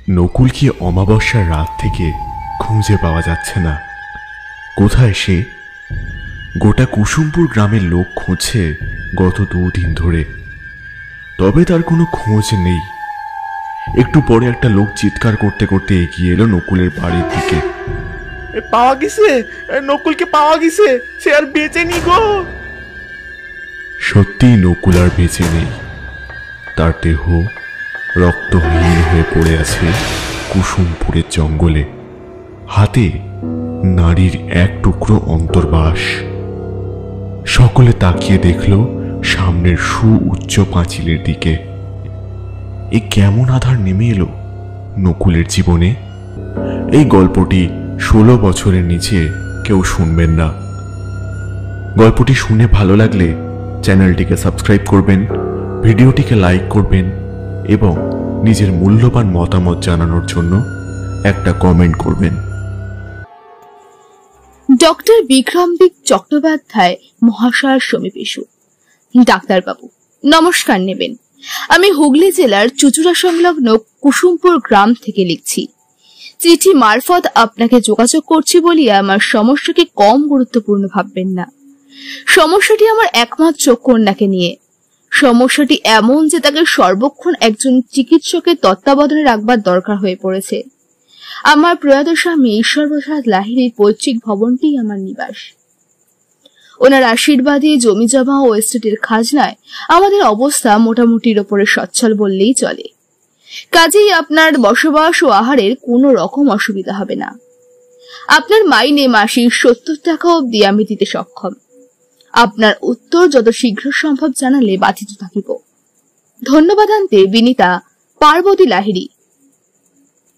নকুলকে অমাবস্যার রাত থেকে খুঁজে পাওয়া যাচ্ছে না। কোথায় সে? গোটা কুসুমপুর গ্রামের লোক খুঁজছে গত 2 দিন ধরে, তবে তার কোনো খোঁজ নেই। একটু পরে একটা লোক চিৎকার করতে করতে এগিয়ে এলো নকুলের বাড়ির দিকে। পাওয়া গেছে, নকুলকে পাওয়া গেছে, সে আর বেঁচে নি গো। সত্যি নকুল আর বেঁচে নেই। তার দেহ রক্তহীন হয়ে পড়ে আছে কুসুমপুরের জঙ্গলে, হাতে নারীর এক টুকরো অন্তর্বাস। সকলে তাকিয়ে দেখল সামনের সুউচ্চ পাঁচিলের দিকে। এ কেমন আধার নেমে এলো নকুলের জীবনে? এই গল্পটি 16 বছরের নিচে কেউ শুনবেন না। গল্পটি শুনে ভালো লাগলে চ্যানেলটিকে সাবস্ক্রাইব করবেন, ভিডিওটিকে লাইক করবেন এবং নিজের মূল্যবান মতামত জানানোর জন্য একটা কমেন্ট করবেন। ডক্টর বিক্রমদীপ চট্টোপাধ্যায় মহাশয়ের সমীপেশু। ডাক্তারবাবু নমস্কার নেবেন। আমি হুগলি জেলার চুঁচুড়া সংলগ্ন কুসুমপুর গ্রাম থেকে লিখছি। চিঠি মারফত আপনাকে যোগাযোগ করছি বলিয়া আমার সমস্যাকে কম গুরুত্বপূর্ণ ভাববেন না। সমস্যাটি আমার একমাত্র কন্যাকে নিয়ে। সমস্যাটি এমন যে তাকে সর্বক্ষণ একজন চিকিৎসকের তত্ত্বাবধানে রাখবার দরকার হয়ে পড়েছে। আমার প্রয়াত স্বামী ঈশ্বরপ্রসাদ লাহিড়ীর পৈতৃক ভবনটি আমার নিবাস। ওনার আশীর্বাদে জমি জমা ও এস্টেটের খাজনায় আমাদের অবস্থা মোটামুটির ওপরে সচ্ছল বললেই চলে। কাজেই আপনার বসবাস ও আহারের কোনো রকম অসুবিধা হবে না। আপনার মাইনে মাসিক 70 টাকা অব্দি আমি দিতে সক্ষম। আপনার উত্তর যত শীঘ্র সম্ভব জানালে বাধিত থাকিব। ধন্যবাদান্তে বিনীতা পার্বতী লাহিড়ী।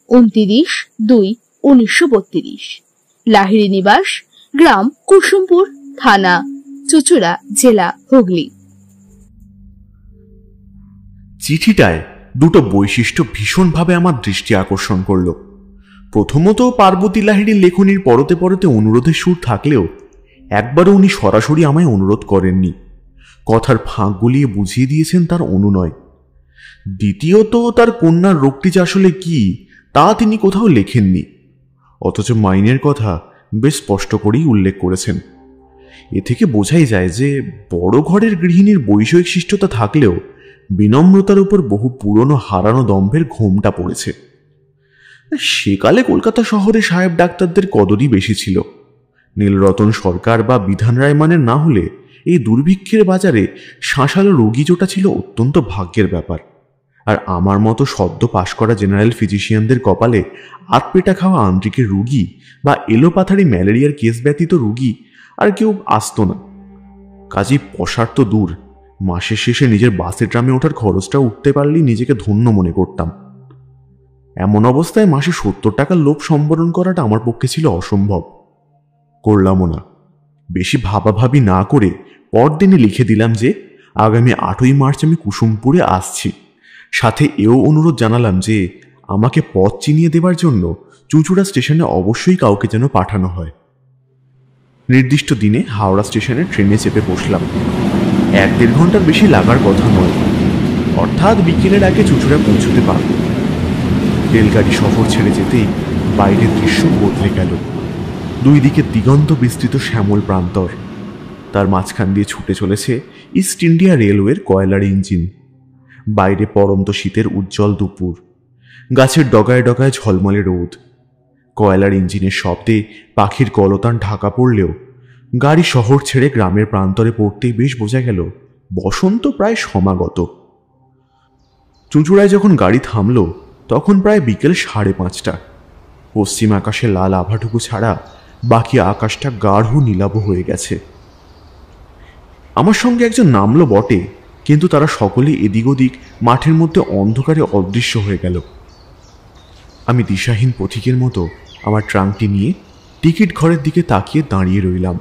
29/2/1932। লাহিড়ী নিবাস, গ্রাম কুসুমপুর, থানা চুঁচুড়া, জেলা হুগলি। চিঠিটায় দুটো বৈশিষ্ট্য ভীষণভাবে আমার দৃষ্টি আকর্ষণ করল। প্রথমত, পার্বতী লাহিড়ীর লেখনীর পরতে পরতে অনুরোধের সুর থাকলেও একবারও উনি সরাসরি আমায় অনুরোধ করেননি। কথার ফাঁক গলিয়ে বুঝিয়ে দিয়েছেন তার অনুনয়। দ্বিতীয়ত, তার কন্যার রোগটি যে আসলে কি তা তিনি কোথাও লেখেননি, অথচ মাইনের কথা বেশ স্পষ্ট করেই উল্লেখ করেছেন। এ থেকে বোঝাই যায় যে বড় ঘরের গৃহিণীর বৈষয়িক শিষ্টতা থাকলেও বিনম্রতার উপর বহু পুরনো হারানো দম্ভের ঘোমটা পড়েছে। সেকালে কলকাতা শহরে সাহেব ডাক্তারদের কদরই বেশি ছিল। নীলরতন সরকার বা বিধান রায় মানের না হলে এই দুর্ভিক্ষের বাজারে শাঁসালো রোগী জোটা ছিল অত্যন্ত ভাগ্যের ব্যাপার। আর আমার মতো সদ্য পাশ করা জেনারেল ফিজিশিয়ানদের কপালে আতপেটা খাওয়া আন্ত্রিকের রুগী বা এলোপাথারি ম্যালেরিয়ার কেস ব্যতীত রুগী আর কেউ আসত না। কাজেই পসার তো দূর, মাসের শেষে নিজের বাসে ট্রামে ওঠার খরচটা উঠতে পারলেই নিজেকে ধন্য মনে করতাম। এমন অবস্থায় মাসে 70 টাকার লোভ সম্বরণ করাটা আমার পক্ষে ছিল অসম্ভব। করলামও না। বেশি ভাবাভাবি না করে পরদিনই লিখে দিলাম যে আগামী 8ই মার্চ আমি কুসুমপুরে আসছি। সাথে এও অনুরোধ জানালাম যে আমাকে পথ চিনিয়ে দেবার জন্য চুঁচুড়া স্টেশনে অবশ্যই কাউকে যেন পাঠানো হয়। নির্দিষ্ট দিনে হাওড়া স্টেশনে ট্রেনে চেপে বসলাম। 1-1.5 ঘন্টার বেশি লাগার কথা নয়, অর্থাৎ বিকেলের আগে চুঁচুড়া পৌঁছতে পারব। রেলগাড়ি শহর ছেড়ে যেতেই বাইরের দৃশ্য বদলে গেল। 2 দিকে দিগন্ত বিস্তৃত শ্যামল প্রান্তর, তার মাঝখান দিয়ে ছুটে চলেছে ইস্ট ইন্ডিয়া রেলওয়ের কয়লার ইঞ্জিন। বাইরে পরন্ত শীতের উজ্জ্বল দুপুর, গাছের ডগায় ডগায় ঝলমলে রোদ। কয়লার ইঞ্জিনের শব্দে পাখির কলতান ঢাকা পড়লেও গাড়ি শহর ছেড়ে গ্রামের প্রান্তরে পড়তেই বেশ বোঝা গেল বসন্ত প্রায় সমাগত। চুঁচুড়ায় যখন গাড়ি থামল তখন প্রায় বিকেল 5:30। পশ্চিম আকাশে লাল আভাটুকু ছাড়া বাকি আকাশটা গাঢ় নীলাভ হয়ে গেছে। আমার সঙ্গে একজন নামলো বটে, কিন্তু তারা সকলে এদিক ওদিক মাঠের মধ্যে অন্ধকারে অদৃশ্য হয়ে গেল। আমি দিশাহীন পথিকের মতো আমার ট্রাঙ্কটি নিয়ে টিকিট ঘরের দিকে তাকিয়ে দাঁড়িয়ে রইলাম।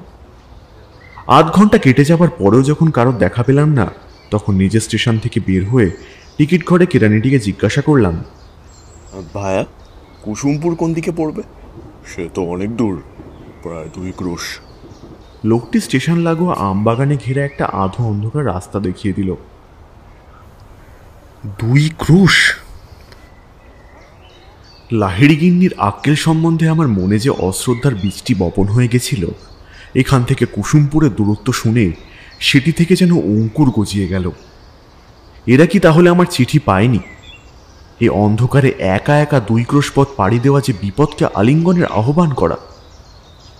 8 ঘন্টা কেটে যাবার পরেও যখন কারোর দেখা পেলাম না, তখন নিজের স্টেশন থেকে বের হয়ে টিকিট ঘরে কেরানিটিকে জিজ্ঞাসা করলাম, ভায়া, কুসুমপুর কোন দিকে পড়বে? সে তো অনেক দূর, প্রায় 2 ক্রোশ। লোকটি স্টেশন লাগোয়া আমবাগানে ঘেরা একটা আধো অন্ধকার রাস্তা দেখিয়ে দিল। 2 ক্রোশ? লাহিড়ি গিন্নির আক্কেল সম্বন্ধে আমার মনে যে অশ্রদ্ধার বীজটি বপন হয়ে গেছিল, এখান থেকে কুসুমপুরের দূরত্ব শুনে সেটি থেকে যেন অঙ্কুর গজিয়ে গেল। এরা কি তাহলে আমার চিঠি পায়নি? এই অন্ধকারে একা একা 2 ক্রোশ পথ পাড়ি দেওয়া যে বিপদকে আলিঙ্গনের আহ্বান করা,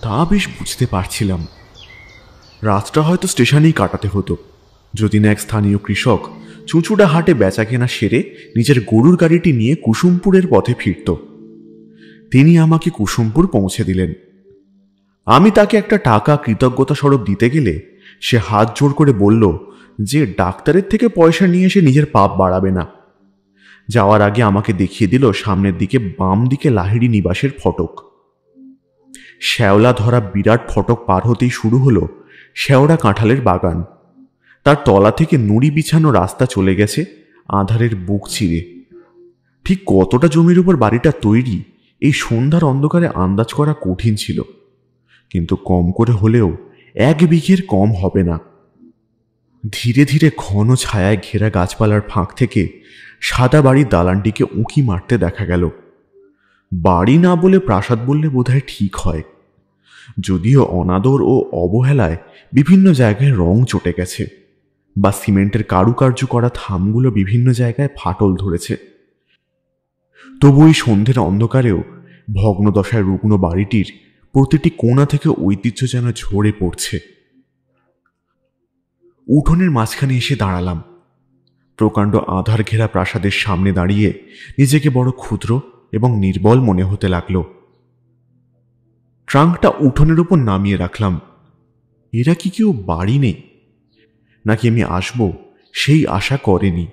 তা বেশ বুঝতে পারছিলাম। রাতটা হয়তো স্টেশনেই কাটাতে হতো, যদি না এক স্থানীয় কৃষক চুঁচুড়া হাটে বেচা কেনা সেরে নিজের গরুর গাড়িটি নিয়ে কুসুমপুরের পথে ফিরত। তিনি আমাকে কুসুমপুর পৌঁছে দিলেন। আমি তাকে একটা টাকা কৃতজ্ঞতা স্বরূপ দিতে গেলে সে হাত জোড় করে বলল যে ডাক্তারের থেকে পয়সা নিয়ে এসে নিজের পাপ বাড়াবে না। যাওয়ার আগে আমাকে দেখিয়ে দিল সামনের দিকে বাম দিকে লাহিড়ি নিবাসের ফটক। শ্যাওলা ধরা বিরাট ফটক পার হতেই শুরু হলো শেওড়া কাঁঠালের বাগান। তার তলা থেকে নুড়ি বিছানো রাস্তা চলে গেছে আঁধারের বুক চিরে। ঠিক কতটা জমির উপর বাড়িটা তৈরি এই সন্ধ্যার অন্ধকারে আন্দাজ করা কঠিন ছিল, কিন্তু কম করে হলেও 1 বিঘের কম হবে না। ধীরে ধীরে ঘন ছায়ায় ঘেরা গাছপালার ফাঁক থেকে সাদা বাড়ির দালানটিকে উঁকি মারতে দেখা গেল। বাড়ি না বলে প্রাসাদ বললে বোধহয় ঠিক হয়, যদিও অনাদর ও অবহেলায় বিভিন্ন জায়গায় রং চটে গেছে বা সিমেন্টের কারুকার্য করা থামগুলো বিভিন্ন জায়গায় ফাটল ধরেছে। তবু এই সন্ধ্যের অন্ধকারেও ভগ্নদশায় রুগ্ন বাড়িটির প্রতিটি কোণা থেকে ঐতিহ্য যেন ঝরে পড়ছে। উঠোনের মাঝখানে এসে দাঁড়ালাম। প্রকাণ্ড আধার ঘেরা প্রাসাদের সামনে দাঁড়িয়ে নিজেকে বড় ক্ষুদ্র এবং নির্বল মনে হতে লাগল। ট্রাঙ্কটা উঠোনের উপর নামিয়ে রাখলাম। এরা কি কেউ বাড়ি নেই, নাকি আমি আসব সেই আশা করেনি?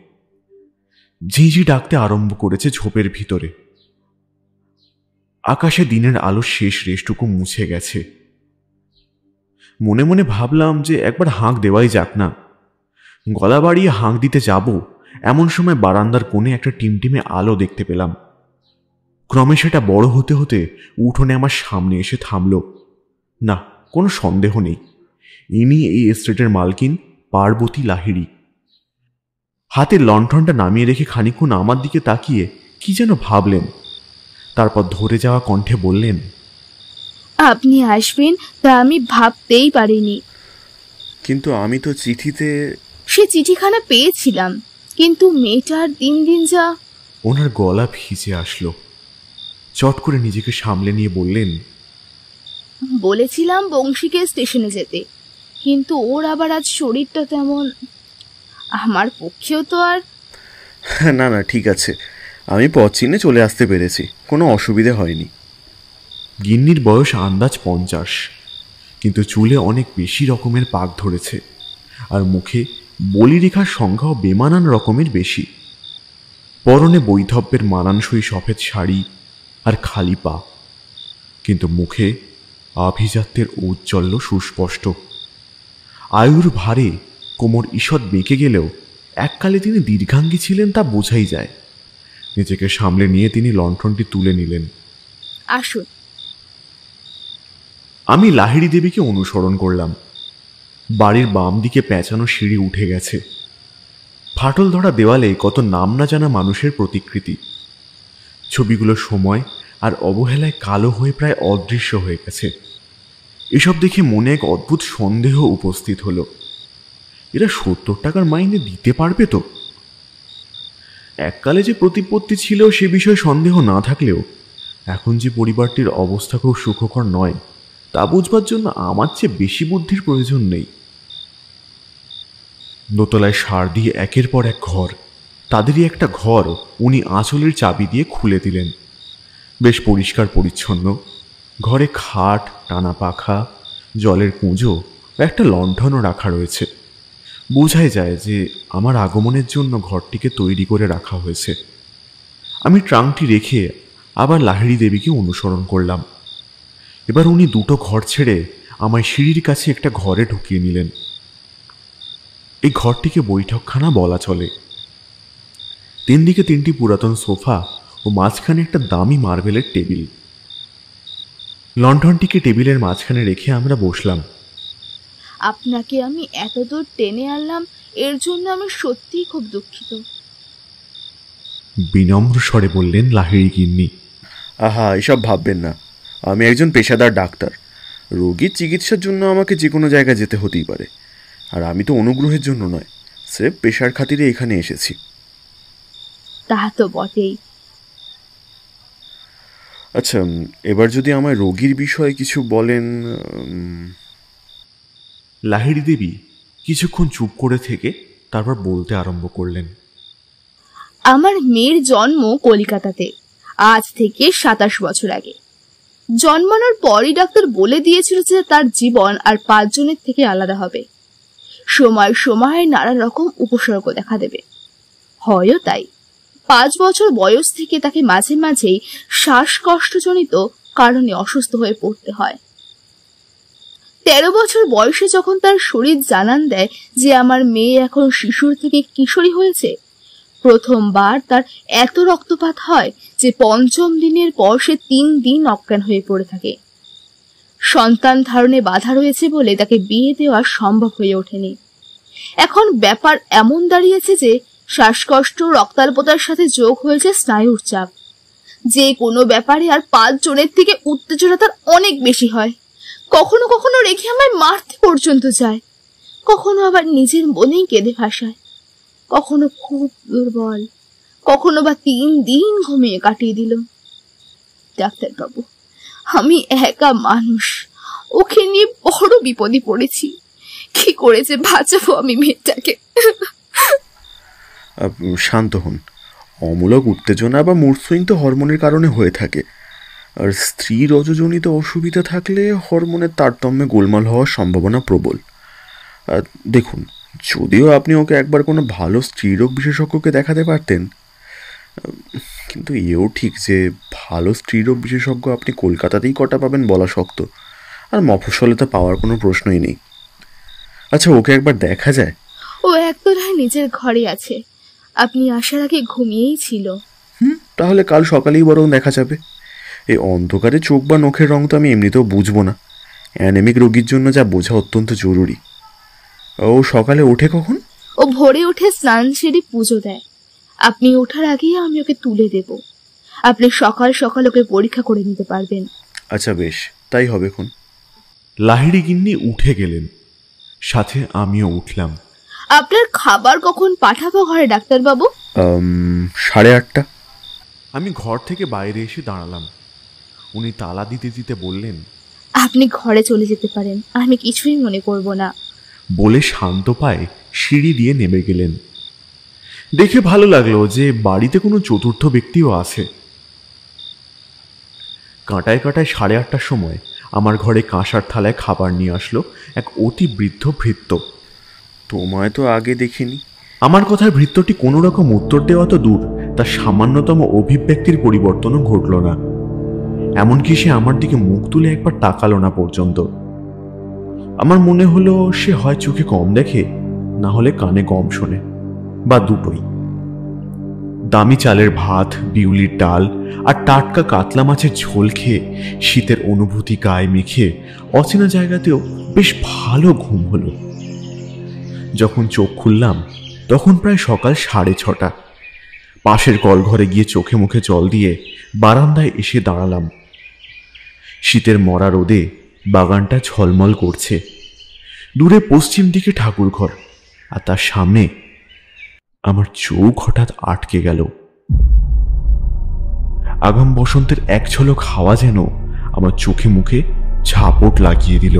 ঝিঁঝি ডাকতে আরম্ভ করেছে ঝোপের ভিতরে। আকাশে দিনের আলোর শেষ রেশটুকু মুছে গেছে। মনে মনে ভাবলাম যে একবার হাঁক দেওয়াই যাক না। গলা বাড়িয়ে হাঁক দিতে যাব এমন সময় বারান্দার কোণে একটা টিমটিমে আলো দেখতে পেলাম। ক্রমে সেটা বড় হতে হতে উঠোনে আমার সামনে এসে থামল। না, কোনো সন্দেহ নেই, ইনি এই এস্টেটের মালকিন পার্বতী লাহিড়ী। হাতের লণ্ঠনটা নামিয়ে রেখে খানিকক্ষণ আমার দিকে তাকিয়ে কি যেন ভাবলেন, তারপর ধরে যাওয়া কণ্ঠে বললেন, আপনি আসবেন তা আমি ভাবতেই পারিনি। কিন্তু আমি তো চিঠিতে... সে চিঠিখানা পেয়েছিলাম, কিন্তু মেয়েটার দিন দিন যা... ওনার গলা ভিজে আসলো। চট করে নিজেকে সামলে নিয়ে বললেন, বলেছিলাম বংশীকে স্টেশনে যেতে, কিন্তু ওর আবার আজ শরীরটা তেমন, আমার পক্ষেও তো আর... না না, ঠিক আছে, আমি পথ চিনে চলে আসতে পেরেছি, কোনো অসুবিধে হয়নি। গিন্নির বয়স আন্দাজ 50, কিন্তু চুলে অনেক বেশি রকমের পাক ধরেছে, আর মুখে বলিরেখার সংখ্যাও বেমানান রকমের বেশি। পরনে বৈধব্যের মানানসই সফেদ শাড়ি আর খালি পা, কিন্তু মুখে আভিজাত্যের ঔজ্জ্বল্য সুস্পষ্ট। আয়ুর ভারে কোমর ঈষৎ বেঁকে গেলেও এককালে তিনি দীর্ঘাঙ্গী ছিলেন তা বোঝাই যায়। নিজেকে সামলে নিয়ে তিনি লণ্ঠনটি তুলে নিলেন। আসুন। আমি লাহিড়ী দেবীকে অনুসরণ করলাম। বাড়ির বাম দিকে পেঁচানো সিঁড়ি উঠে গেছে। ফাটল ধরা দেওয়ালে কত নাম না জানা মানুষের প্রতিকৃতি। ছবিগুলো সময় আর অবহেলায় কালো হয়ে প্রায় অদৃশ্য হয়ে গেছে। এসব দেখে মনে এক অদ্ভুত সন্দেহ উপস্থিত হলো, এরা 70 টাকার মাইনে দিতে পারবে তো? এককালে যে প্রতিপত্তি ছিল সে বিষয়ে সন্দেহ না থাকলেও এখন যে পরিবারটির অবস্থা খুব সুখকর নয় তা বুঝবার জন্য আমার চেয়ে বেশি বুদ্ধির প্রয়োজন নেই। দোতলায় সার দিয়ে একের পর এক ঘর, তাদেরই একটা ঘর উনি আঁচলের চাবি দিয়ে খুলে দিলেন। বেশ পরিষ্কার পরিচ্ছন্ন। ঘরে খাট, টানা পাখা, জলের কুঁজো ও একটা লণ্ঠনও রাখা রয়েছে। বোঝাই যায় যে আমার আগমনের জন্য ঘরটিকে তৈরি করে রাখা হয়েছে। আমি ট্রাঙ্কটি রেখে আবার লাহিড়ী দেবীকে অনুসরণ করলাম। এবার উনি 2টো ঘর ছেড়ে আমায় সিঁড়ির কাছে একটা ঘরে ঢুকিয়ে নিলেন। এই ঘরটিকে বৈঠকখানা বলা চলে। 3 দিকে 3টি পুরাতন সোফা ও মাঝখানে একটা দামি মার্বেলের টেবিল। লণ্ঠনটিকে টেবিলের মাঝখানে রেখে আমরা বসলাম। আপনাকে আমি এতদূর টেনে আনলাম, এর জন্য আমি সত্যিই খুব দুঃখিত। বিনম্র স্বরে বললেন লাহিড়ী গিন্নি। আহা, এসব ভাববেন না। আমি একজন পেশাদার ডাক্তার। রোগীর চিকিৎসার জন্য আমাকে যে কোনো জায়গায় যেতে হতেই পারে। আর আমি তো অনুগ্রহের জন্য নয়, স্রেফ পেশার খাতিরে এখানে এসেছি। তা তো বটেই। আচ্ছা, এবার যদি আমায় রোগীর বিষয়ে কিছু বলেন। লাহিড়ী দেবী কিছুক্ষণ চুপ করে থেকে তারপর বলতে আরম্ভ করলেন। আমার মেয়ের জন্ম কলকাতাতে আজ থেকে 27 বছর আগে। জন্মানোর পরই ডাক্তার বলে দিয়েছিল যে তার জীবন আর 5 জনের থেকে আলাদা হবে। সময় সময় নানা রকম উপসর্গ দেখা দেবে। হয়ও তাই। 5 বছর বয়স থেকে তাকে মাঝে মাঝেই শ্বাসকষ্টজনিত কারণে অসুস্থ হয়ে পড়তে হয়। 13 বছর বয়সে যখন তার শরীর জানান দেয় যে আমার মেয়ে এখন শিশুর থেকে কিশোরী হয়েছে, প্রথমবার তার এত রক্তপাত হয় যে 5ম দিনের পর সে 3 দিন অজ্ঞান হয়ে পড়ে থাকে। সন্তান ধারণে বাধা রয়েছে বলে তাকে বিয়ে দেওয়া সম্ভব হয়ে ওঠেনি। এখন ব্যাপার এমন দাঁড়িয়েছে যে শ্বাসকষ্ট, রক্তাল্পতার সাথে যোগ হয়েছে স্নায়ুর চাপ। যে কোনো ব্যাপারে আর 5 জনের থেকে উত্তেজনা তার অনেক বেশি হয়। কখনো কখনো রেখে আমায় মারতে পর্যন্ত যায়, কখনো আবার নিজের মনেই কেঁদে ভাসায়, কখনো খুব দুর্বল, কখনো বা 3 দিন ঘুমিয়ে কাটিয়ে দিল। ডাক্তারবাবু, আমি একা মানুষ, ওকে নিয়ে বড় বিপদে পড়েছি। কি করেছে বাঁচাবো আমি মেয়েটাকে? শান্ত হন। অমূলক উত্তেজনা বা মূর্ছইন্ত হরমোনের কারণে হয়ে থাকে। আর স্ত্রী রজজনিত অসুবিধা থাকলে হরমোনের তারতম্যে গোলমাল হওয়ার সম্ভাবনা প্রবল। দেখুন, যদিও আপনি ওকে একবার কোনো ভালো স্ত্রীরোগ বিশেষজ্ঞকে দেখাতে পারতেন, কিন্তু এও ঠিক যে ভালো স্ত্রীরোগ বিশেষজ্ঞ আপনি কলকাতাতেই কটা পাবেন বলা শক্ত। আর মফস্বলে তা পাওয়ার কোনো প্রশ্নই নেই। আচ্ছা, ওকে একবার দেখা যায়? ও একতলায় নিজের ঘরে আছে। আপনি আসার আগে ঘুমিয়েই ছিল। তাহলে কাল সকালেই বরং দেখা যাবে। এই অন্ধকারে চোখ বা নখের রং তো আমি এমনিতেও বুঝবো না। অ্যানেমিক রোগীর জন্য যা বোঝা অত্যন্ত জরুরি। ও সকালে ওঠে কখন? ও ভোরে উঠে স্নান সেরে পুজো দেয়। আপনি ওঠার আগেই আমি ওকে তুলে দেব। আপনি সকাল সকাল ওকে পরীক্ষা করে নিতে পারবেন। আচ্ছা, বেশ, তাই হবে এখন। লাহিড়ী গিন্নি উঠে গেলেন, সাথে আমিও উঠলাম। আপনার খাবার কখন পাঠাবো ঘরে ডাক্তারবাবু? 8:30। আমি ঘর থেকে বাইরে এসে দাঁড়ালাম। উনি তালা দিতে দিতে বললেন, আপনি ঘরে চলে যেতে পারেন, আমি কিছুই মনে করব না। বলে শান্ত পায়ে সিঁড়ি দিয়ে নেমে গেলেন। দেখে ভালো লাগলো যে বাড়িতে কোনো চতুর্থ ব্যক্তিও আছে। কাঁটায় কাঁটায় 8:30টার সময় আমার ঘরে কাঁসার থালায় খাবার নিয়ে আসলো এক অতি বৃদ্ধ ভৃত্য। তোমায় তো আগে দেখিনি। আমার কথায় ভৃত্যটি কোনো রকম উত্তর দেওয়া তো দূর, তার সামান্যতম অভিব্যক্তির পরিবর্তনও ঘটল না। এমনকি সে আমার দিকে মুখ তুলে একবার তাকালো না পর্যন্ত। আমার মনে হলো সে হয় চোখে কম দেখে, না হলে কানে কম শোনে, বা দুটোই। দামি চালের ভাত, বিউলির ডাল আর টাটকা কাতলা মাছের ঝোল খেয়ে শীতের অনুভূতি গায়ে মেখে অচেনা জায়গাতেও বেশ ভালো ঘুম হলো। যখন চোখ খুললাম তখন প্রায় সকাল 6:30। পাশের কলঘরে গিয়ে চোখে মুখে জল দিয়ে বারান্দায় এসে দাঁড়ালাম। শীতের মরা রোদে বাগানটা ঝলমল করছে। দূরে পশ্চিম দিকে ঠাকুরঘর, আর তার সামনে আমার চোখ হঠাৎ আটকে গেল। আগাম বসন্তের এক ঝলক হাওয়া যেন আমার চোখে মুখে ঝাপট লাগিয়ে দিল।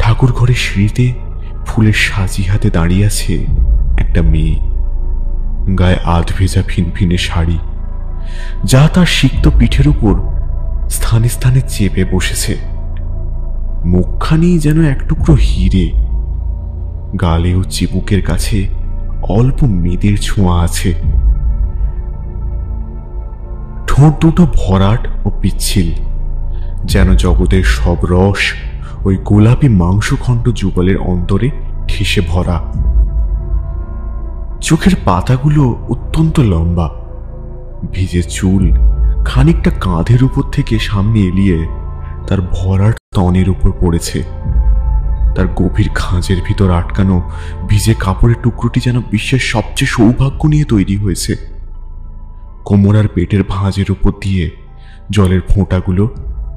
ঠাকুর ঘরের সিঁড়িতে ফুলের সাজি হাতে দাঁড়িয়ে আছে একটা মেয়ে, গায়ে আধ ভেজা ফিনফিনে শাড়ি, যা তার সিক্ত পিঠের উপর স্থানে স্থানে চেপে বসেছে। মুখখানি যেন এক টুকরো হিরে, গালে ও চিবুকের কাছে অল্প মেদের ছোঁয়া আছে। ঠোঁট দুটো ভরাট ও পিচ্ছিল, যেন জগতের সব রস ওই গোলাপি মাংসখণ্ড যুগলের অন্তরে ঠেসে ভরা। চোখের পাতাগুলো অত্যন্ত লম্বা, ভিজে চুল খানিকটা কাঁধের উপর থেকে সামনে এলিয়ে তার ভরাট স্তনের উপর পড়েছে। তার গভীর খাঁজের ভিতর আটকানো ভিজে কাপড়ের টুকরোটি যেন বিশ্বের সবচেয়ে সৌভাগ্য নিয়ে তৈরি হয়েছে। কোমর আর পেটের ভাঁজের উপর দিয়ে জলের ফোঁটাগুলো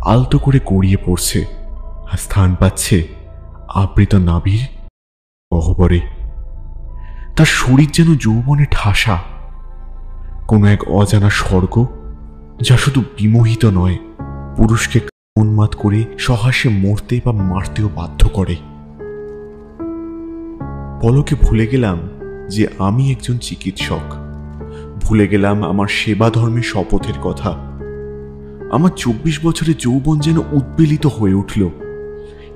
আলতো করে গড়িয়ে পড়ছে আর স্থান পাচ্ছে আবৃত নাভির গহ্বরে। তার শরীর যেন যৌবনে ঠাসা কোনো এক অজানা স্বর্গ, যা শুধু বিমোহিত নয়, পুরুষকে উন্মাদ করে সহাস্যে মরতে বা মারতেও বাধ্য করে। পলকে ভুলে গেলাম যে আমি একজন চিকিৎসক, ভুলে গেলাম আমার সেবা ধর্মের শপথের কথা। আমার 24 বছরের যৌবন যেন উদ্বেলিত হয়ে উঠল।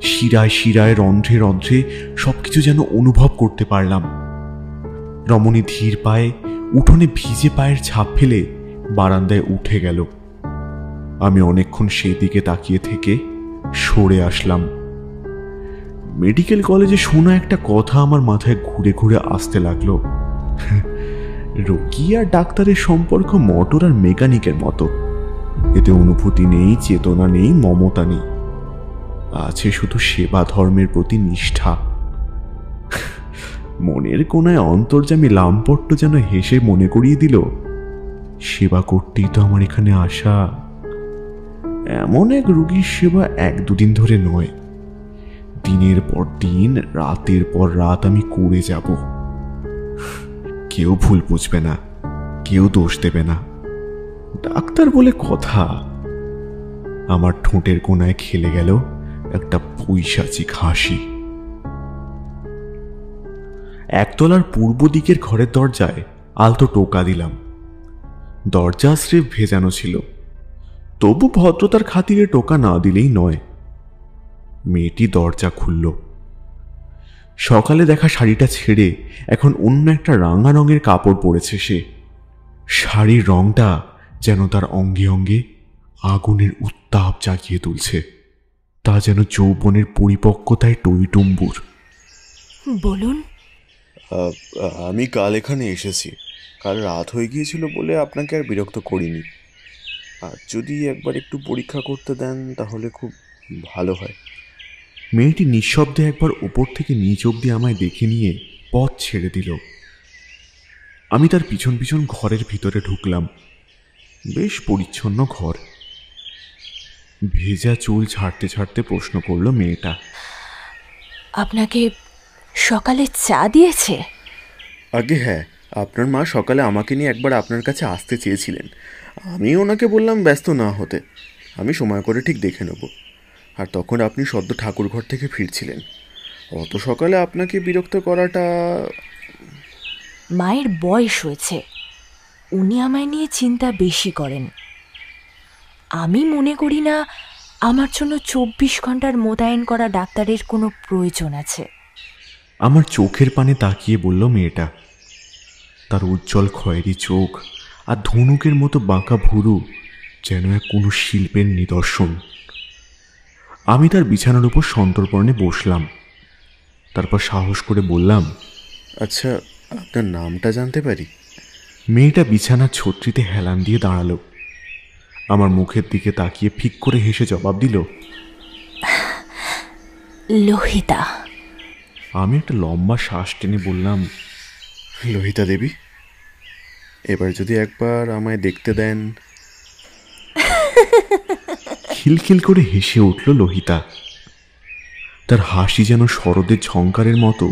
শিরায় শিরায়, রন্ধ্রে রন্ধ্রে সবকিছু যেন অনুভব করতে পারলাম। রমণী ধীর পায়ে উঠোনে ভিজে পায়ের ছাপ ফেলে বারান্দায় উঠে গেল। আমি অনেকক্ষণ সেই দিকে তাকিয়ে থেকে সরে আসলাম। মেডিকেল কলেজে শোনা একটা কথা আমার মাথায় ঘুরে ঘুরে আসতে লাগলো। রোগী আর ডাক্তারের সম্পর্ক মোটর আর মেকানিকের মতো। এতে অনুভূতি নেই, চেতনা নেই, মমতা নেই, আছে শুধু সেবা ধর্মের প্রতি নিষ্ঠা। মনের কোনায় অন্তর্যামী লামপট্ট যেন হেসে মনে করিয়ে দিল, সেবা করতেই তো আমার এখানে আসা। এমন এক রোগীর সেবা 1-2 দিন ধরে নয়, দিনের পর দিন, রাতের পর রাত আমি করে যাব। কেউ ভুল বুঝবে না, কেউ দোষ দেবে না, ডাক্তার বলে কথা। আমার ঠোঁটের কোনায় খেলে গেল একটা পৈশাচিক হাসি। একতলার পূর্ব দিকের ঘরের দরজায় আলতো টোকা দিলাম। দরজা স্রেফ ভেজানো ছিল, তবু ভদ্রতার খাতিরে টোকা না দিলেই নয়। মেয়েটি দরজা খুলল। সকালে দেখা শাড়িটা ছেড়ে এখন অন্য একটা রাঙা রঙের কাপড় পরেছে সে। শাড়ির রংটা যেন তার অঙ্গে অঙ্গে আগুনের উত্তাপ জাগিয়ে তুলছে। তা যেন যৌবনের পরিপক্কতায় টইটুম্বুর। বলুন। আমি কাল এখানে এসেছি। কাল রাত হয়ে গিয়েছিল বলে আপনাকে আর বিরক্ত করিনি। আর যদি একবার একটু পরীক্ষা করতে দেন তাহলে খুব ভালো হয়। মেয়েটি নিঃশব্দে একবার উপর থেকে নিচ অব্দি আমায় দেখে নিয়ে পথ ছেড়ে দিল। আমি তার পিছন পিছন ঘরের ভিতরে ঢুকলাম। বেশ পরিচ্ছন্ন ঘর। ভেজা চুল ছাড়তে ছাড়তে প্রশ্ন করল মেয়েটা, আপনাকে সকালে চা দিয়েছে? আগে হ্যাঁ, আপনার মা সকালে আমাকে নিয়ে একবার আপনার কাছে আসতে চেয়েছিলেন। আমি ওনাকে বললাম ব্যস্ত না হতে, আমি সময় করে ঠিক দেখে নেব। আর তখন আপনি সদ্য ঠাকুরঘর থেকে ফিরছিলেন। অত সকালে আপনাকে বিরক্ত করাটা। মায়ের বয়স হয়েছে, উনি আমায় নিয়ে চিন্তা বেশি করেন। আমি মনে করি না আমার জন্য 24 ঘন্টার মোতায়েন করা ডাক্তারের কোনো প্রয়োজন আছে। আমার চোখের পানে তাকিয়ে বলল মেয়েটা। তার উজ্জ্বল খয়েরি চোখ আর ধনুকের মতো বাঁকা ভুরু যেন এক কোনো শিল্পের নিদর্শন। আমি তার বিছানার উপর সন্তর্পণে বসলাম। তারপর সাহস করে বললাম, আচ্ছা, আপনার নামটা জানতে পারি? মেয়েটা বিছানার ছত্রিতে হেলান দিয়ে দাঁড়ালো। আমার মুখের দিকে তাকিয়ে ফিক করে হেসে জবাব দিল, লোহিতা। আমি একটা লম্বা শ্বাস টেনে বললাম, লোহিতা দেবী, এবার যদি একবার আমায় দেখতে দেন। খিলখিল করে হেসে উঠল লোহিতা। তার হাসি যেন শরতের ঝংকারের মতো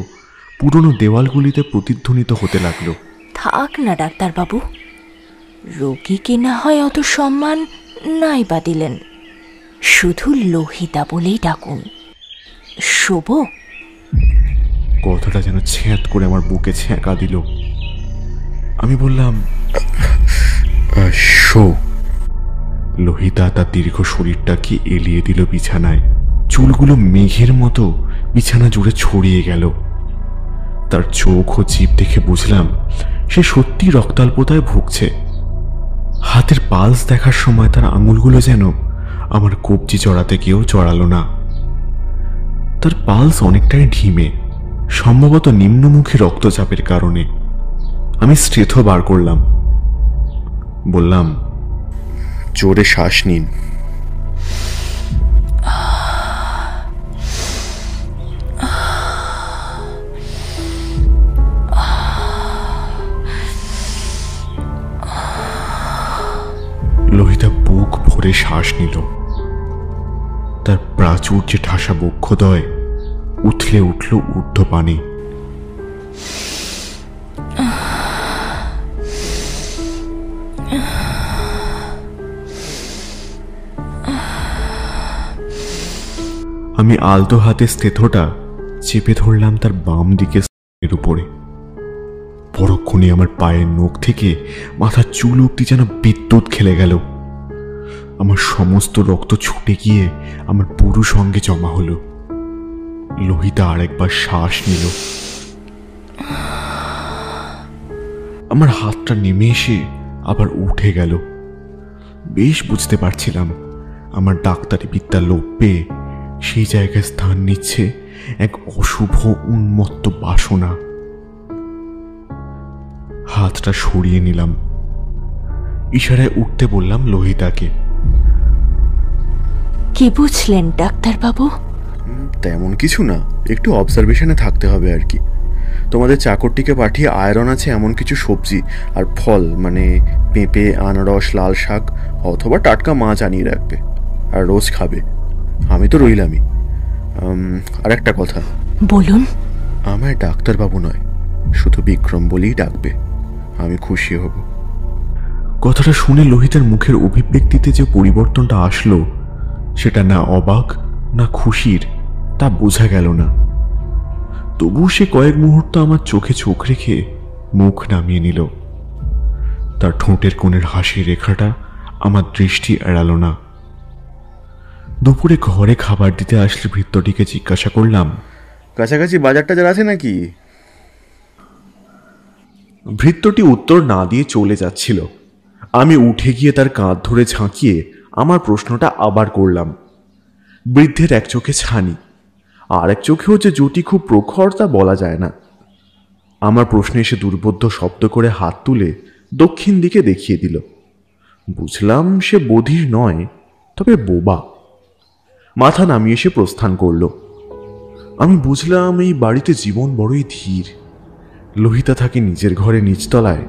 পুরনো দেওয়ালগুলিতে প্রতিধ্বনিত হতে লাগলো। থাক না ডাক্তারবাবু, রোগীকে না হয় অত সম্মান নাই বা দিলেন, শুধু লোহিতা বলেই ডাকুন। শোভ। কথাটা যেন ছ্যাঁত করে আমার বুকে ছ্যাঁকা দিল। আমি বললাম, শো। লোহিতা তার দীর্ঘ শরীরটাকে এলিয়ে দিল বিছানায়। চুলগুলো মেঘের মতো বিছানা জুড়ে ছড়িয়ে গেল। তার চোখ ও জিভ দেখে বুঝলাম সে সত্যি রক্তাল্পতায় ভুগছে। হাতের পালস দেখার সময় তার আঙুলগুলো যেন আমার কবজি চড়াতে গিয়েও চড়ালো না। তার পালস অনেকটাই ঢিমে, সম্ভবত নিম্নমুখী রক্তচাপের কারণে। আমি স্টেথো বার করলাম, বললাম, জোরে শ্বাস নিন। লোহিতা বুক ভরে শ্বাস নিল। তার প্রাচুর্যে ঠাসা বক্ষদ্বয় উথলে উঠল ঊর্ধ্বপানে। আমি আলতো হাতে স্থেথটা চেপে ধরলাম তার বাম দিকে এর উপরে। পরক্ষণে আমার পায়ের নখ থেকে মাথার চুল অব্দি যেন বিদ্যুৎ খেলে গেল। আমার সমস্ত রক্ত ছুটে গিয়ে আমার পুরু সঙ্গে জমা হলো। লোহিতা আরেকবার শ্বাস নিল। আমার হাতটা নেমে এসে আবার উঠে গেল। বেশ বুঝতে পারছিলাম আমার ডাক্তারি বিদ্যা লোপ পেয়ে সেই জায়গায় স্থান নিচ্ছে এক অশুভ উন্মত্ত বাসনা। হাতটা সরিয়ে নিলাম। ইশারায় উঠতে বললাম লোহিতাকে। কি বুঝলেন ডাক্তারবাবু? তেমন কিছু না, একটু অবজারভেশনে থাকতে হবে আর কি। তোমাদের চাকরটিকে পাঠিয়ে আয়রন আছে এমন কিছু সবজি আর ফল, মানে পেঁপে, আনারস, লাল শাক অথবা টাটকা মাছ আনিয়ে রাখবে, আর রোজ খাবে। আমি তো রইলামই। আর একটা কথা। বলুন। আমায় ডাক্তারবাবু নয়, শুধু বিক্রম বলেই ডাকবে, আমি খুশি হব। কথাটা শুনে লোহিতার মুখের অভিব্যক্তিতে যে পরিবর্তনটা আসলো সেটা না অবাক না খুশির, তা বোঝা গেল না। তবু সে কয়েক মুহূর্ত আমার চোখে চোখ রেখে মুখ নামিয়ে নিল। তার ঠোঁটের কোণের হাসির রেখাটা আমার দৃষ্টি এড়াল না। দুপুরে ঘরে খাবার দিতে আসলে ভৃত্যটিকে জিজ্ঞাসা করলাম, কাছাকাছি বাজারটা যারা আছে নাকি? ভৃত্যটি উত্তর না দিয়ে চলে যাচ্ছিল। আমি উঠে গিয়ে তার কাঁধ ধরে ঝাঁকিয়ে আমার প্রশ্নটা আবার করলাম। বৃদ্ধের এক চোখে ছানি, আর এক চোখেও যে জ্যোতি খুব প্রখর তা বলা যায় না। আমার প্রশ্নে এসে দুর্বোধ্য শব্দ করে হাত তুলে দক্ষিণ দিকে দেখিয়ে দিল। বুঝলাম সে বধির নয়, তবে বোবা। মাথা নামিয়ে সে প্রস্থান করল। আমি বুঝলাম এই বাড়িতে জীবন বড়ই ধীর। লোহিতা থাকে নিজের ঘরে নিচতলায়,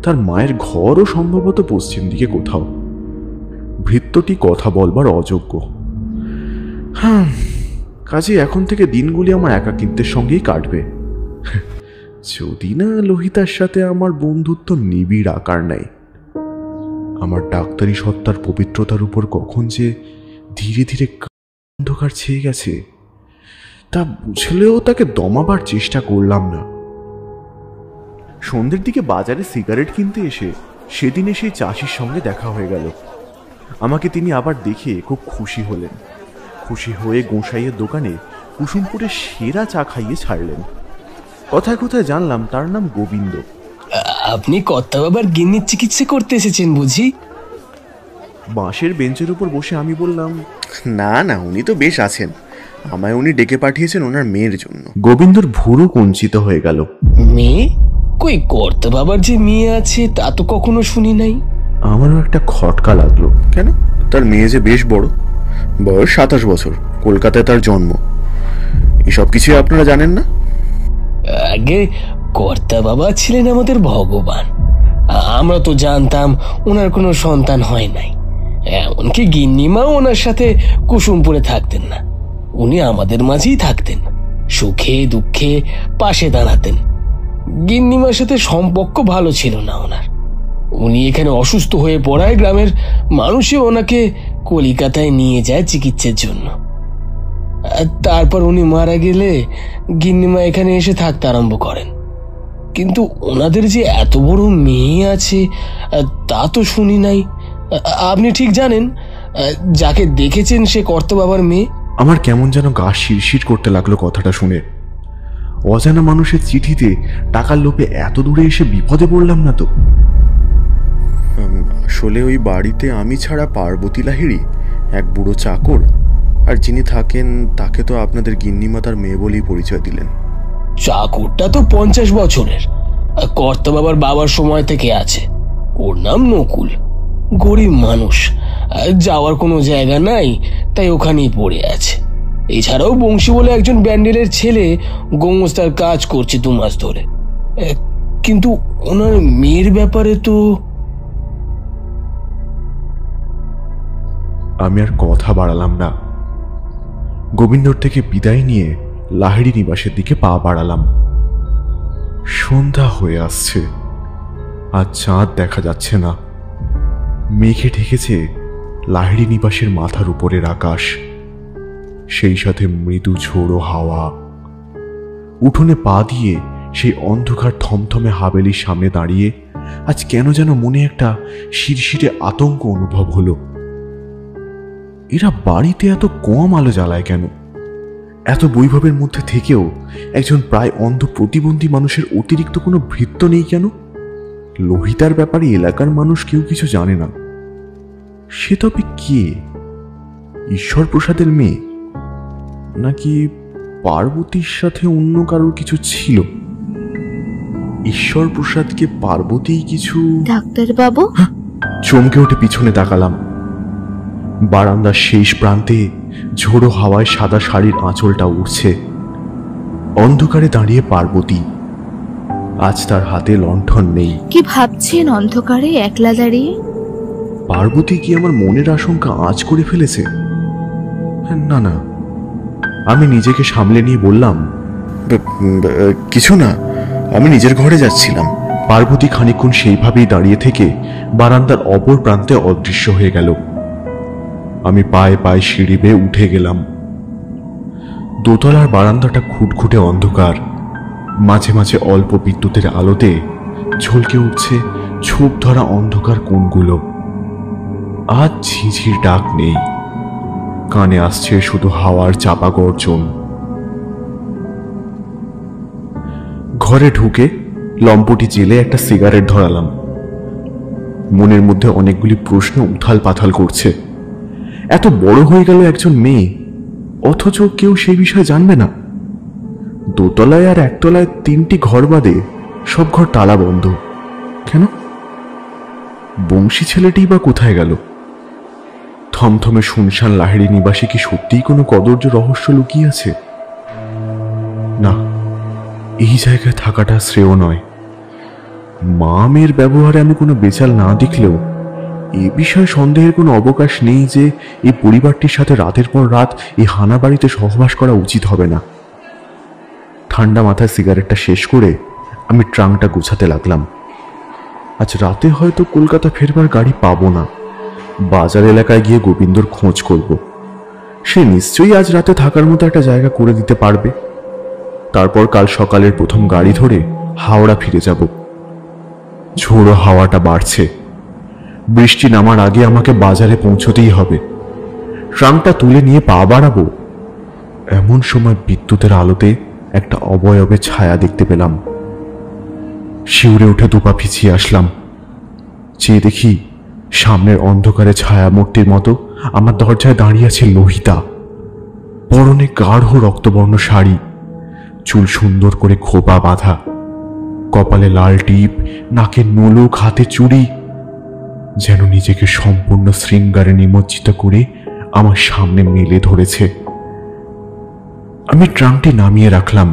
তার মায়ের ঘরও সম্ভবত পশ্চিম দিকে কোথাও। ভৃত্যটি কথা বলবার অযোগ্য। কাজে এখন থেকে দিনগুলি আমার একাকিত্বের সঙ্গেই কাটবে, যদি না লোহিতার সাথে আমার বন্ধুত্ব নিবিড় আকার নেয়। আমার ডাক্তারি সত্তার পবিত্রতার উপর কখন যে ধীরে ধীরে অন্ধকার ছেয়ে গেছে তা বুঝলেও তাকে দমাবার চেষ্টা করলাম না। সন্ধ্যের দিকে বাজারে সিগারেট কিনতে এসে সেদিনে সেই চাষির সঙ্গে দেখা হয়ে গেল। আমাকে তিনি আবার দেখে খুব খুশি হলেন। খুশি হয়ে গোসাইয়ের দোকানে কুসুমপুরে সেরা চা খাইয়ে ছাড়লেন। কথায় কথায় জানলাম তার নাম গোবিন্দ। আপনি কর্তা বাবার গিন্নির চিকিৎসা করতে এসেছেন বুঝি? বাঁশের বেঞ্চের উপর বসে আমি বললাম, না না, উনি তো বেশ আছেন। আমায় উনি ডেকে পাঠিয়েছেন ওনার মেয়ের জন্য। গোবিন্দর ভুরু কুঞ্চিত হয়ে গেল। মেয়ে? কই, কর্তা বাবার যে মেয়ে আছে তা তো কখনো শুনি নাই। আমারও একটা খটকা লাগলো। কেন? তার মেয়ে যে বেশ বড়, বয়স 27 বছর, কলকাতায় তার জন্ম। এসব কিছুই আপনারা জানেন না? আগে কর্তা বাবা ছিলেন আমাদের ভগবান। আমরা তো জানতাম ওনার কোনো সন্তান হয় নাই। এমনকি গিন্নিমাও ওনার সাথে কুসুমপুরে থাকতেন না। উনি আমাদের মাঝেই থাকতেন, সুখে দুঃখে পাশে দাঁড়াতেন। গিন্নিমার সাথে সম্পর্ক ভালো ছিল না ওনার। উনি এখানে অসুস্থ হয়ে পড়ায় গ্রামের মানুষে ওনাকে কলিকাতায় নিয়ে যায় চিকিৎসার জন্য। তারপর উনি মারা গেলে গিন্নিমা এখানে এসে থাকতে আরম্ভ করেন। কিন্তু ওনাদের যে এত বড় মেয়ে আছে তা তো শুনি নাই। আপনি ঠিক জানেন যাকে দেখেছেন সে কর্তা বাবার মেয়ে? আমার কেমন যেন গা শিরশির করতে লাগলো কথাটা শুনে। অজানা মানুষের চিঠিতে টাকার লোভে এত দূরে এসে বিপদে পড়লাম না তো? আসলে ওই বাড়িতে আমি ছাড়া পার্বতী লাহিড়ী, এক বুড়ো চাকর, আর যিনি থাকেন তাকে তো আপনাদের গিন্নিমা তার মেয়ে বলেই পরিচয় দিলেন। চাকরটা তো 50 বছরের, কর্তা বাবার সময় থেকে আছে। ওর নাম নকুল। গরিব মানুষ, যাওয়ার কোনো জায়গা নাই, তাই ওখানেই পড়ে আছে। এছাড়াও বংশী বলে একজন ব্যান্ডেলের ছেলে গোমস্তার কাজ করছে 2 মাস ধরে। কিন্তু ওনার মেয়ের ব্যাপারে তো আমি আর কথা বাড়ালাম না। গোবিন্দর থেকে বিদায় নিয়ে লাহিড়ী নিবাসের দিকে পা বাড়ালাম। সন্ধ্যা হয়ে আসছে, আর চাঁদ দেখা যাচ্ছে না। মেঘে ঢেকেছে লাহিড়ী নিবাসের মাথার উপরের আকাশ, সেই সাথে মৃদু ঝোড়ো হাওয়া। উঠোনে পা দিয়ে সেই অন্ধকার থমথমে হাবেলির সামনে দাঁড়িয়ে আজ কেন যেন মনে একটা শিরশিরে আতঙ্ক অনুভব হলো। এরা বাড়িতে এত কম আলো জ্বালায় কেন? এত বৈভবের মধ্যে থেকেও একজন প্রায় অন্ধ প্রতিবন্ধী মানুষের অতিরিক্ত কোনো ভৃত্য নেই কেন? লোহিতার ব্যাপারে এলাকার মানুষ কেউ কিছু জানে না। সে তবে কে? ঈশ্বর প্রসাদের মেয়ে, নাকি পার্বতীর সাথে অন্য কারোর কিছু ছিল? ঈশ্বর প্রসাদকে পার্বতী কিছু... ডাক্তারবাবু, চমকে উঠে পিছনে তাকালাম। বারান্দার শেষ প্রান্তে ঝোড়ো হাওয়ায় সাদা শাড়ির আঁচলটা উড়ছে। অন্ধকারে দাঁড়িয়ে পার্বতী। আজ তার হাতে লণ্ঠন নেই। কি ভাবছেন অন্ধকারে একলা দাঁড়িয়ে? পার্বতী কি আমার মনের আশঙ্কা আঁচ করে ফেলেছে? না না, আমি নিজেকে সামলে নিয়ে বললাম, কিছু না, আমি নিজের ঘরে যাচ্ছিলাম। পার্বতী খানিকক্ষণ সেইভাবেই দাঁড়িয়ে থেকে বারান্দার অপর প্রান্তে অদৃশ্য হয়ে গেল। আমি পায়ে পায়ে সিঁড়ি বেয়ে উঠে গেলাম। দোতলার বারান্দাটা খুটখুটে অন্ধকার, মাঝে মাঝে অল্প বিদ্যুতের আলোতে ঝলকে উঠছে ছোপ ধরা অন্ধকার কোণগুলো। আজ ঝিঝির ডাক নেই, কানে আসছে শুধু হাওয়ার চাপা গর্জন। ঘরে ঢুকে লম্পটি জেলে একটা সিগারেট ধরালাম। মনের মধ্যে অনেকগুলি প্রশ্ন উথাল পাথাল করছে। এত বড় হয়ে গেল একজন মেয়ে, অথচ কেউ সেই বিষয়ে জানবে না। দোতলায় আর একতলায় 3টি ঘর বাদে সব ঘর তালা বন্ধ। কেন? বংশী ছেলেটি বা কোথায় গেল? থমথমে শুনশান লাহিড়ী নিবাসে কি সত্যিই কোনো কদর্য রহস্য লুকিয়ে আছে? না, এই জায়গায় থাকাটা শ্রেয় নয়। মা মেয়ের ব্যবহারে আমি কোনো বেচাল না দেখলেও এ বিষয়ে সন্দেহের কোনো অবকাশ নেই যে এই পরিবারটির সাথে রাতের পর রাত এই হানা বাড়িতে সহবাস করা উচিত হবে না। ঠান্ডা মাথায় সিগারেটটা শেষ করে আমি ট্রাঙ্কটা গোছাতে লাগলাম। আজ রাতে হয়তো কলকাতা ফেরবার গাড়ি পাবো না। বাজার এলাকায় গিয়ে গোবিন্দর খোঁজ করব। সে নিশ্চয়ই আজ রাতে থাকার মতো একটা জায়গা করে দিতে পারবে। তারপর কাল সকালের প্রথম গাড়ি ধরে হাওড়া ফিরে যাব। ঝোড়ো হাওয়াটা বাড়ছে। বৃষ্টি নামার আগে আমাকে বাজারে পৌঁছতেই হবে। ট্রাঙ্কটা তুলে নিয়ে পা বাড়াবো, এমন সময় বিদ্যুতের আলোতে একটা অবয়বে ছায়া দেখতে পেলাম। শিউরে উঠে দুপা পিছিয়ে আসলাম। চেয়ে দেখি সামনের অন্ধকারে ছায়ামূর্তির মতো আমার দরজায় দাঁড়িয়ে আছে লোহিতা। পরনে গাঢ় রক্তবর্ণ শাড়ি, চুল সুন্দর করে খোপা বাঁধা, কপালে লাল টিপ, নাকে নোলক, হাতে চুড়ি, যেন নিজেকে সম্পূর্ণ শৃঙ্গারে নিমজ্জিত করে আমার সামনে মেলে ধরেছে। আমি ট্রাঙ্কটি নামিয়ে রাখলাম।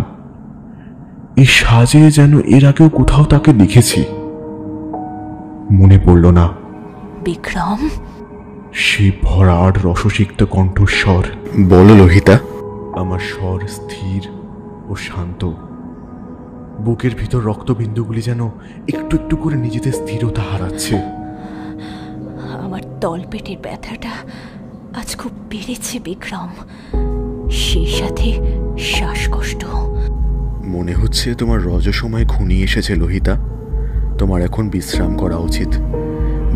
এই সাজে যেন এর আগেও কোথাও তাকে দেখেছি, মনে পড়ল না। বিক্রম, সেই ভরাট রসসিক্ত কণ্ঠস্বর। বলো লোহিতা। আমার স্বর স্থির ও শান্ত। বুকের ভিতর রক্তবিন্দুগুলি যেন একটু একটু করে নিজেদের স্থিরতা হারাচ্ছে। আমার তলপেটের ব্যথাটা আজ খুব বেড়েছে বিক্রম, সেই সাথে শ্বাসকষ্ট। মনে হচ্ছে তোমার রজসময় ঘনিয়ে এসেছে লোহিতা। তোমার এখন বিশ্রাম করা উচিত।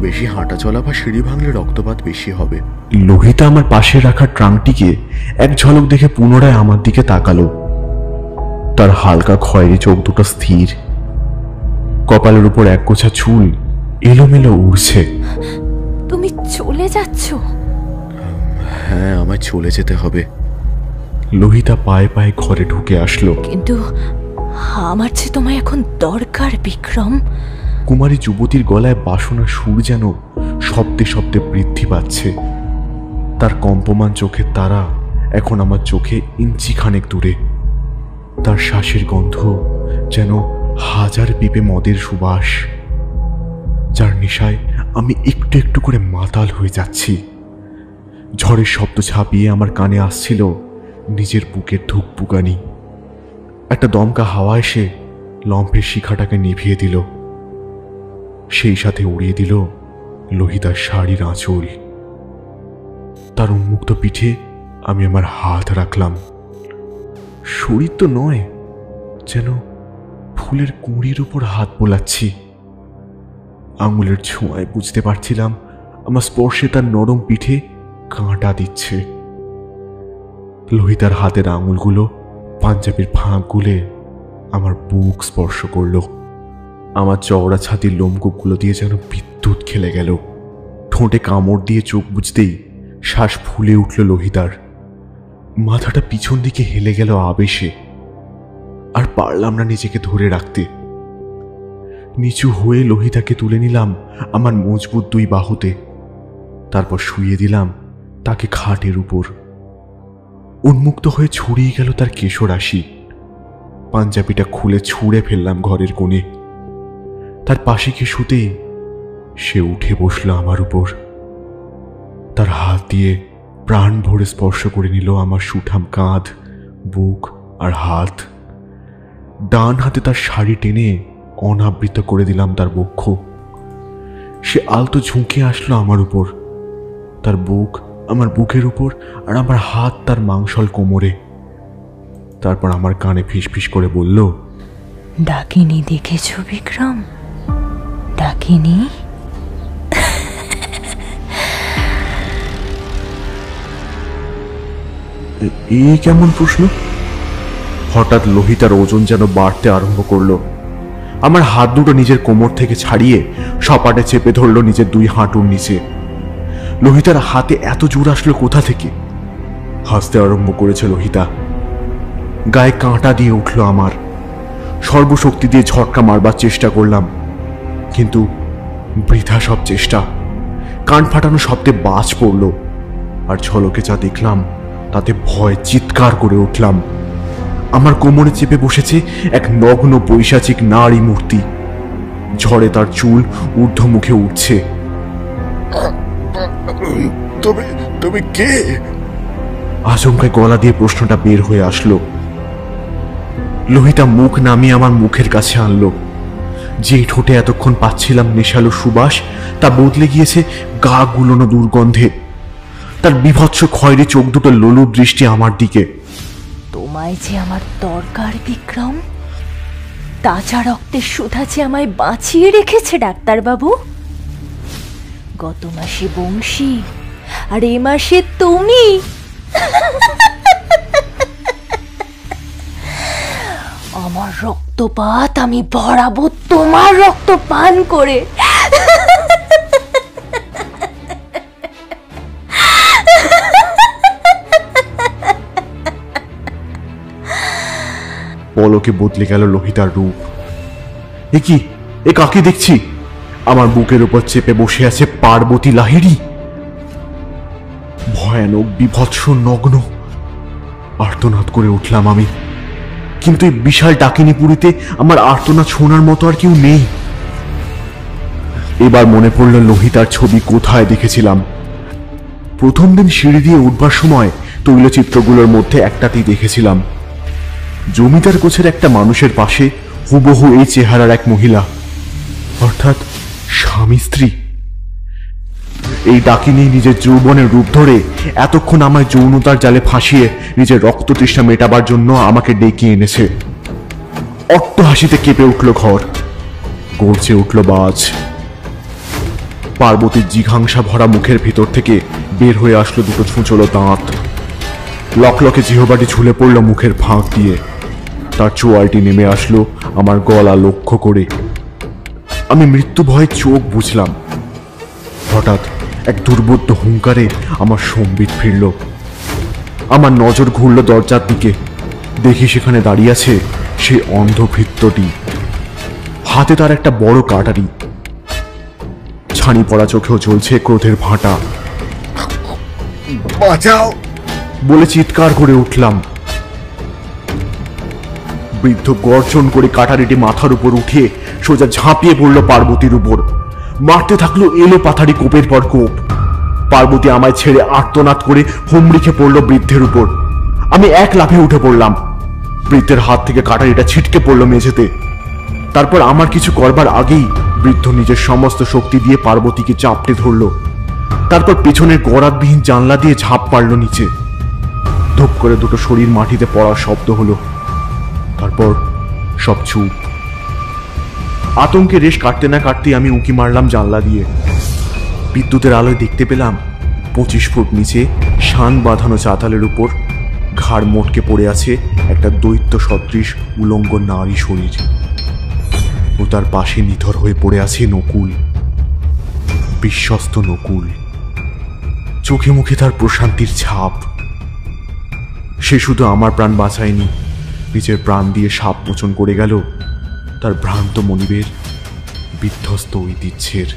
বেশি হাঁটা চলা বা সিঁড়ি ভাঙলে রক্তপাত বেশি হবে। লোহিতা আমার পাশে রাখা ট্রাঙ্কটিকে এক ঝলক দেখে পুনরায় আমার দিকে তাকালো। তার হালকা খয়েরি চোখ দুটো স্থির, কপালের উপর এক গোছা চুল এলোমেলো উড়ছে। তুমি চলে যাচ্ছ? হ্যাঁ, আমায় চলে যেতে হবে। লোহিতা পায়ে পায়ে ঘরে ঢুকে আসলো। কিন্তু আমার যে তোমায় এখন দরকার বিক্রম। কুমারী যুবতীর গলায় বাসনার সুর যেন শব্দে শব্দে বৃদ্ধি পাচ্ছে। তার কম্পমান চোখের তারা এখন আমার চোখে ইঞ্চিখানেক দূরে। তার শ্বাসের গন্ধ যেন হাজার পিপে মদের সুবাস, যার নেশায় আমি একটু একটু করে মাতাল হয়ে যাচ্ছি। ঝড়ের শব্দ ছাপিয়ে আমার কানে আসছিল নিজের বুকের ধুকপুকানি। একটা দমকা হাওয়া এসে লম্ফের শিখাটাকে নিভিয়ে দিল, সেই সাথে উড়িয়ে দিল লোহিতার শাড়ির আঁচল। তার উন্মুক্ত পিঠে আমি আমার হাত রাখলাম। শরীর তো নয়, যেন ফুলের কুঁড়ির উপর হাত বোলাচ্ছি। আঙুলের ছোঁয়ায় বুঝতে পারছিলাম আমার স্পর্শে তার নরম পিঠে কাঁটা দিচ্ছে। লোহিতার হাতের আঙুলগুলো পাঞ্জাবির ফাঁক গুলে আমার বুক স্পর্শ করল। আমার চওড়া ছাতির লোমকূপগুলো দিয়ে যেন বিদ্যুৎ খেলে গেল। ঠোঁটে কামড় দিয়ে চোখ বুঝতেই শ্বাস ফুলে উঠল লোহিতার। মাথাটা পিছন দিকে হেলে গেল আবেশে। আর পারলাম না নিজেকে ধরে রাখতে। নিচু হয়ে লোহিতাকে তুলে নিলাম আমার মজবুত দুই বাহুতে। তারপর শুইয়ে দিলাম তাকে খাটের উপর। উন্মুক্ত হয়ে ছড়িয়ে গেল তার কেশরাশি। পাঞ্জাবিটা খুলে ছুঁড়ে ফেললাম ঘরের কোণে। তার পাশে গিয়ে শুতেই সে উঠে বসল আমার উপর। তার হাত দিয়ে প্রাণ ভরে স্পর্শ করে নিল আমার সুঠাম কাঁধ, বুক আর হাত। ডান হাতে তার শাড়ি টেনে অনাবৃত করে দিলাম তার বক্ষ। সে আলতো ঝুঁকে আসলো আমার উপর, তার বুক আমার বুকের উপর আর আমার হাত তার মাংসল কোমরে। তারপর আমার কানে ফিসফিস করে বলল, ডাকিনি দেখেছ বিক্রম? ডাকিনি? এই কেমন প্রশ্ন? হঠাৎ লোহিতার ওজন যেন বাড়তে আরম্ভ করলো। আমার হাত দুটো নিজের কোমর থেকে ছাড়িয়ে সপাটে চেপে ধরলো নিজের দুই হাঁটুর নিচে। লোহিতার হাতে এত জোর আসলো কোথা থেকে? হাসতে আরম্ভ করেছে লোহিতা। গায়ে কাঁটা দিয়ে উঠল আমার। সর্বশক্তি দিয়ে ঝটকা মারবার চেষ্টা করলাম, কিন্তু বৃথা সব চেষ্টা। কান ফাটানো শব্দে বাজ পড়ল, আর ঝলকে যা দেখলাম তাতে ভয় চিৎকার করে উঠলাম। আমার কোমরে চেপে বসেছে এক নগ্ন পৈশাচিক নারী মূর্তি। ঝড়ে তার চুল ঊর্ধ্বমুখে উঠছে। তবে কে? আচমকায় গলা দিয়ে প্রশ্নটা বের হয়ে আসলো। লোহিতা মুখ নামিয়ে আমার মুখের কাছে আনলো। যে ঠোঁটে এতক্ষণ পাচ্ছিলাম নেশালো সুবাস, তা বদলে গিয়েছে গা গুলোনো দুর্গন্ধে। তার বিভৎস খয়েরি চোখ দুটো লোলুপ দৃষ্টি আমার দিকে। তোমায় যে আমার দরকার বিক্রম। তাজা রক্তের সুধা যে আমায় বাঁচিয়ে রেখেছে ডাক্তারবাবু। গত মাসে বংশী, আর এ মাসে তুমি। আমার রক্তপাত আমি ভরাবো তোমার রক্ত পান করে। পলকে বদলে গেল লোহিতার রূপ। এ কি? এ কাকে দেখছি? আমার বুকের উপর চেপে বসে আছে পার্বতী লাহিড়ী। ভয়ানক, বিভৎস, নগ্ন। আর্তনাদ করে উঠলাম আমি, কিন্তু এই বিশাল ডাকিনীপুরীতে আমার আর্তনাদ শোনার মতো আর কেউ নেই। এবার মনে পড়ল লোহিতার ছবি কোথায় দেখেছিলাম। প্রথম দিন সিঁড়ি দিয়ে উঠবার সময় তৈলচিত্রগুলোর মধ্যে একটাতেই দেখেছিলাম। জমিদার গোছের একটা মানুষের পাশে হুবহু এই চেহারার এক মহিলা, অর্থাৎ স্বামী স্ত্রী। এই ডাকিনী নিজের যৌবনের রূপ ধরে এতক্ষণ আমায় যৌনতার জালে ফাঁসিয়ে নিজের রক্ত তৃষ্ণা মেটাবার জন্য আমাকে ডেকে এনেছে। অট্ট হাসিতে কেঁপে উঠল ঘর, গর্জে উঠল বাজ। পার্বতীর জিঘাংসা ভরা মুখের ভিতর থেকে বের হয়ে আসলো দুটো ছুঁচলো দাঁত। লকলকে জিহবাটি ঝুলে পড়ল মুখের ফাঁক দিয়ে। তার চোয়ালটি নেমে আসলো আমার গলা লক্ষ্য করে। আমি মৃত্যু ভয়ে চোখ বুঝলাম। হঠাৎ এক দুর্বোধ্য হুঙ্কারে আমার সম্বিত ফিরল। আমার নজর ঘুরল দরজার দিকে। দেখি সেখানে দাঁড়িয়ে আছে সেই অন্ধভৃত্যটি। হাতে তার একটা বড় কাটারি। ছানি পড়া চোখেও চলছে ক্রোধের ভাঁটা। বাঁচাও বলে চিৎকার করে উঠলাম। বৃদ্ধ গর্জন করে কাটারিটি মাথার উপর উঠিয়ে সোজা ঝাঁপিয়ে পড়ল পার্বতীর উপর। মারতে থাকলো এলো পাথারি কোপের পর কোপ। পার্বতী আমায় ছেড়ে আর্তনাদ করে হুমড়ি খেয়ে পড়ল বৃদ্ধের উপর। আমি এক লাফে উঠে পড়লাম। বৃদ্ধের হাত থেকে কাটারিটা ছিটকে পড়ল মেঝেতে। তারপর আমার কিছু করবার আগেই বৃদ্ধ নিজের সমস্ত শক্তি দিয়ে পার্বতীকে চাপটে ধরল। তারপর পেছনের গরাদবিহীন জানলা দিয়ে ঝাঁপ মারল নিচে। ধূপ করে দুটো শরীর মাটিতে পড়ার শব্দ হলো। তারপর সব চুপ। আতঙ্কে রেশ কাটতে না কাটতেই আমি উঁকি মারলাম জানলা দিয়ে। বিদ্যুতের আলোয় দেখতে পেলাম 25 ফুট নিচে শান বাঁধানো চাতালের উপর ঘাড় মোটকে পড়ে আছে একটা দৈত্য সদৃশ উলঙ্গ নারী শরীর। ও তার পাশে নিথর হয়ে পড়ে আছে নকুল, বিশ্বস্ত নকুল। চোখে মুখে তার প্রশান্তির ছাপ। সে শুধু আমার প্রাণ বাঁচায়নি, নিজের প্রাণ দিয়ে সাপ মোচন করে গেল তার ভ্রান্ত মনিবের বিধ্বস্ত ঐতিহ্যের।